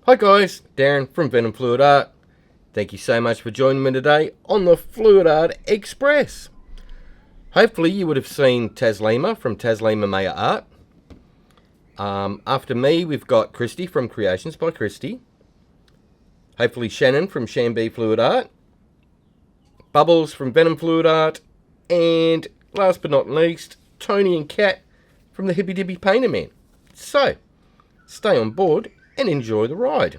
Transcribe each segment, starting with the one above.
Hi guys, Darren from venomfluidart. Thank you so much for joining me today on the Fluid Art Express. Hopefully you would have seen Taslima from Taslima Maya Art. After me we've got Kristey from Creations by Kristey. Hopefully Shannon from ShanB Fluid Art. Bubbles from venomfluidart. And last but not least, Tony and Kat from the Hippy Dippy Painter Man. So, stay on board and enjoy the ride.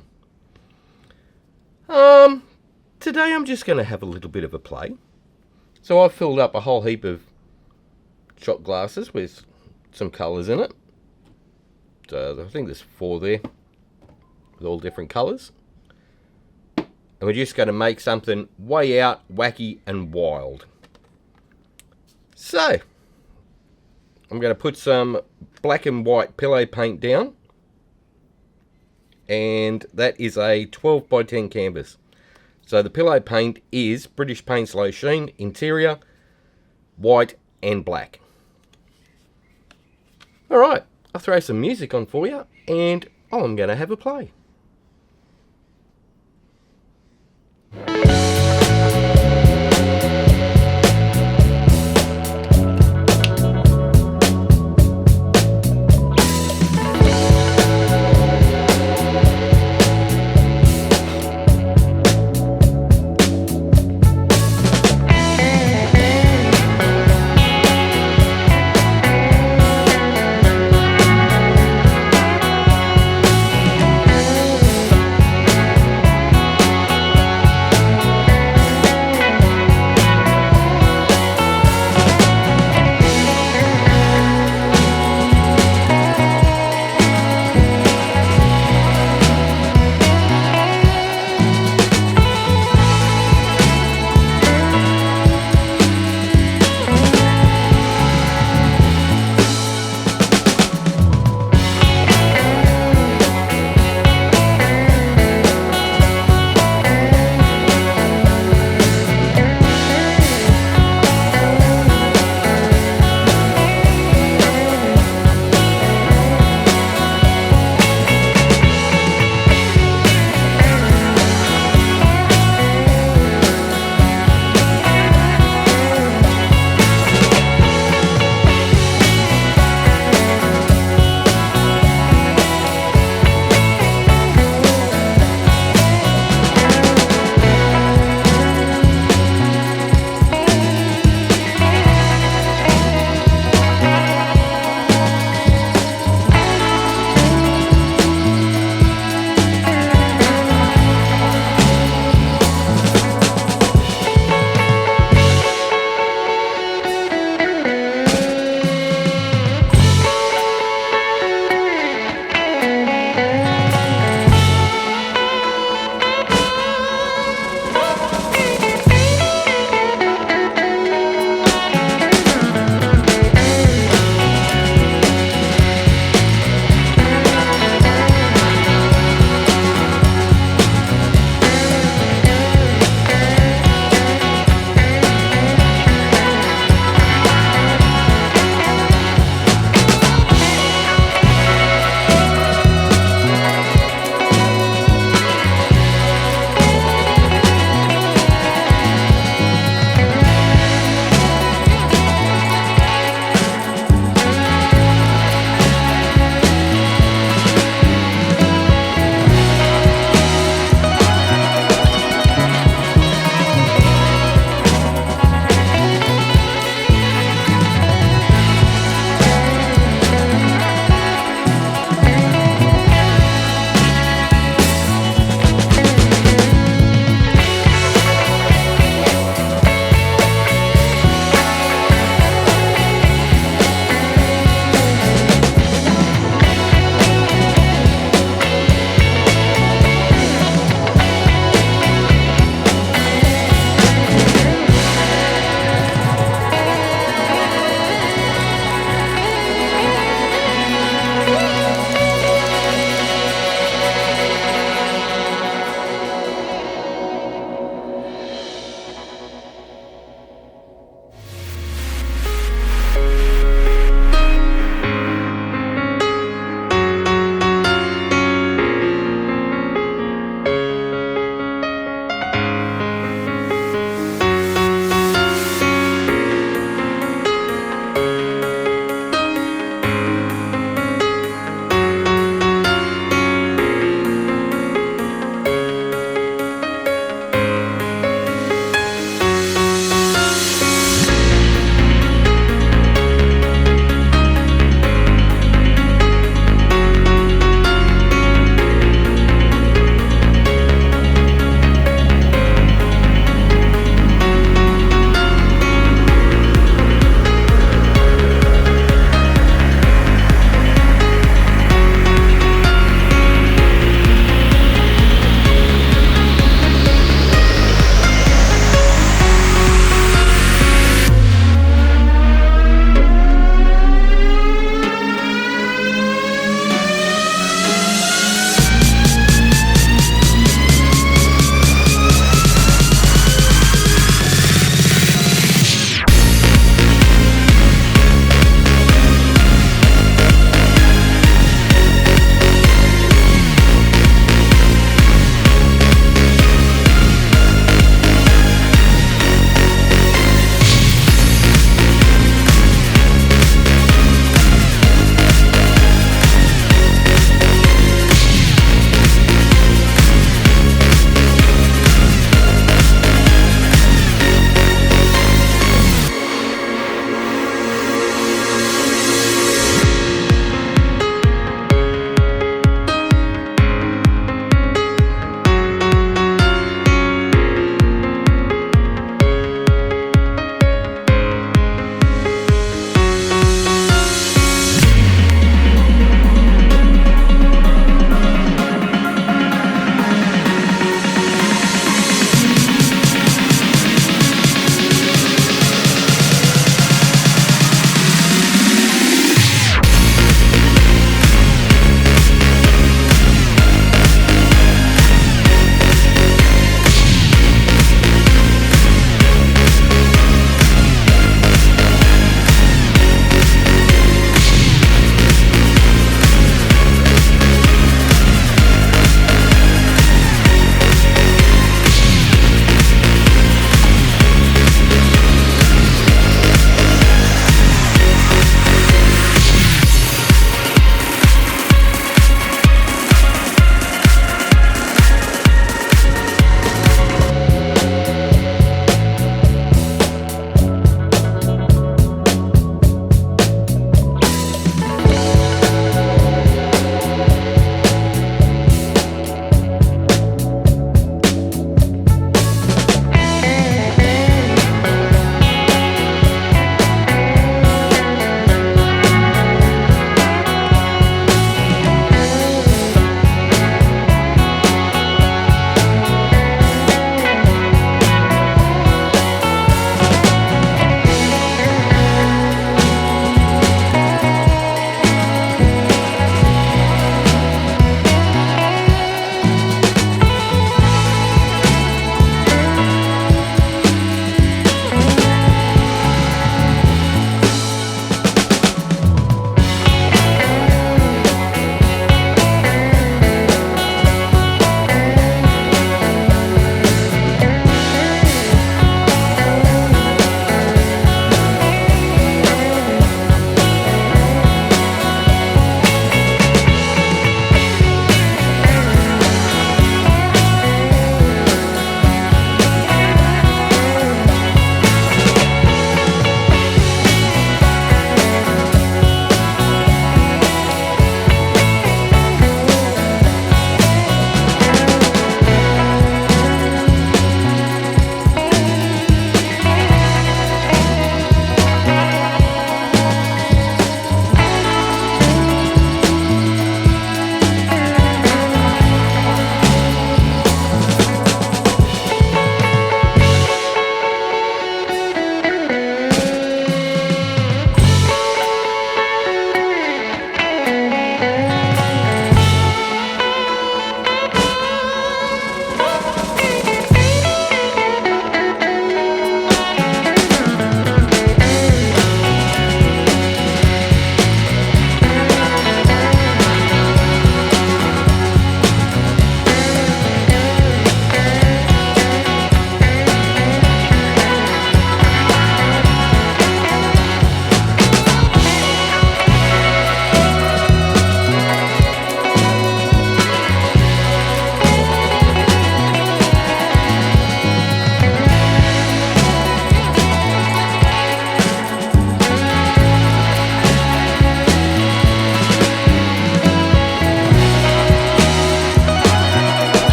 Today I'm just going to have a little bit of a play. So I've filled up a whole heap of shot glasses with some colours in it. So I think there's 4 there with all different colours. And we're just going to make something way out, wacky and wild. So, I'm going to put some black and white pillow paint down. And that is a 12 by 10 canvas. So the pillow paint is British Paint Slow Sheen, interior, white and black. Alright, I'll throw some music on for you and I'm going to have a play.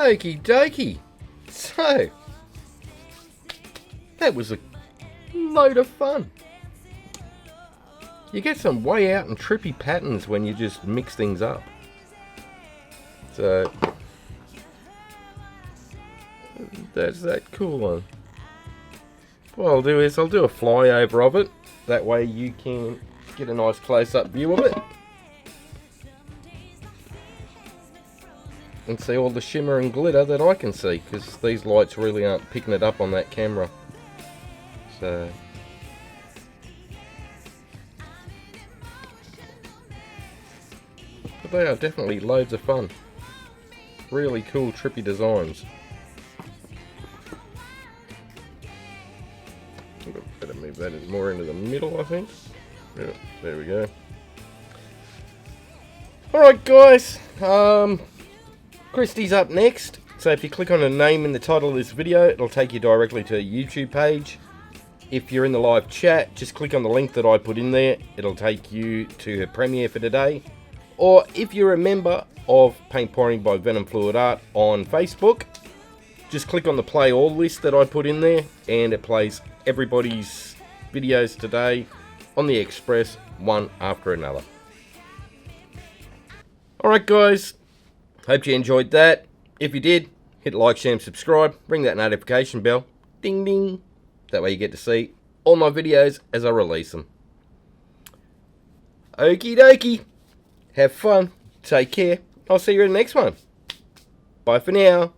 Okie dokie. So, that was a load of fun. You get some way out and trippy patterns when you just mix things up. So, that's that cool one. What I'll do is I'll do a flyover of it. That way you can get a nice close-up view of it. And see all the shimmer and glitter that I can see, because these lights really aren't picking it up on that camera. So, but they are definitely loads of fun. Really cool, trippy designs. Better move that more into the middle, I think. Yeah, there we go. Alright guys, Kristey's up next. So if you click on her name in the title of this video, it'll take you directly to her YouTube page. If you're in the live chat, just click on the link that I put in there. It'll take you to her premiere for today. Or if you're a member of Paint Pouring by venomfluidart on Facebook, just click on the play all list that I put in there, and it plays everybody's videos today on the Express, one after another. Alright guys, hope you enjoyed that. If you did, hit like, share and subscribe. Ring that notification bell. Ding ding. That way you get to see all my videos as I release them. Okie dokie. Have fun. Take care. I'll see you in the next one. Bye for now.